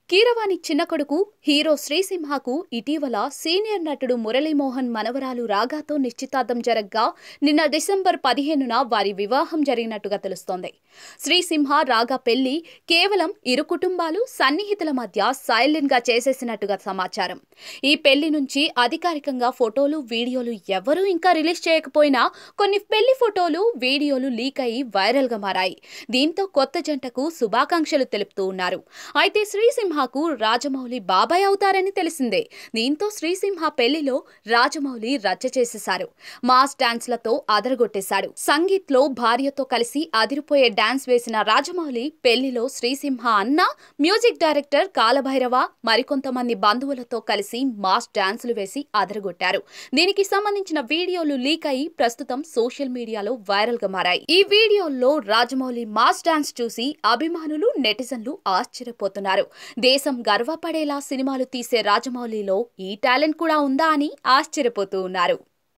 కీరవాణి చిన్న కొడుకు హీరో శ్రీసింహకు ఇటీవల సీనియర్ నటుడు మురళీమోహన్ మనవరాలు రాగాతో నిశ్చితార్థం జరగ్గా నిన్న డిసెంబర్ 15న వారి వివాహం జరిగినట్టుగా తెలుస్తోంది. శ్రీసింహ రాగా పెళ్లి కేవలం ఇరు కుటుంబాలు సన్నిహితుల మధ్య సైలెంట్ గా చేసేసినట్టుగా సమాచారం. ఈ పెళ్లి నుంచి అధికారికంగా ఫోటోలు, వీడియోలు ఎవరూ ఇంకా రిలీజ్ చేయకపోయినా కొన్ని పెళ్లి ఫోటోలు, వీడియోలు లీక్ అయి వైరల్ గా మారాయి. దీంతో కొత్త జంటకు శుభాకాంక్షలు తెలుపుతూ ఉన్నారు. అయితే శ్రీసింహకు రాజమౌళి బాబాయ్ అవుతారని తెలిసిందే. దీంతో శ్రీసింహ పెళ్లిలో రాజమౌళి రచ్చ చేసేశారు. మాస్ డాన్స్లతో అదరగొట్టేశాడు. సంగీత్ లో భార్యతో కలిసి అదిరిపోయే డాన్స్ వేసిన రాజమౌళి పెళ్లిలో శ్రీసింహ అన్న, మ్యూజిక్ డైరెక్టర్ కాలభైరవ మరికొంతమంది బంధువులతో కలిసి మాస్ డాన్సులు వేసి అదరగొట్టారు. దీనికి సంబంధించిన వీడియోలు లీక్ అయి ప్రస్తుతం సోషల్ మీడియాలో వైరల్ గా మారాయి. ఈ వీడియోల్లో రాజమౌళి మాస్ డాన్స్ చూసి అభిమానులు, నెటిజన్లు ఆశ్చర్యపోతున్నారు. దేశం గర్వపడేలా సినిమాలు తీసే రాజమౌళిలో ఈ టాలెంట్ కూడా ఉందా అని ఆశ్చర్యపోతూ ఉన్నారు.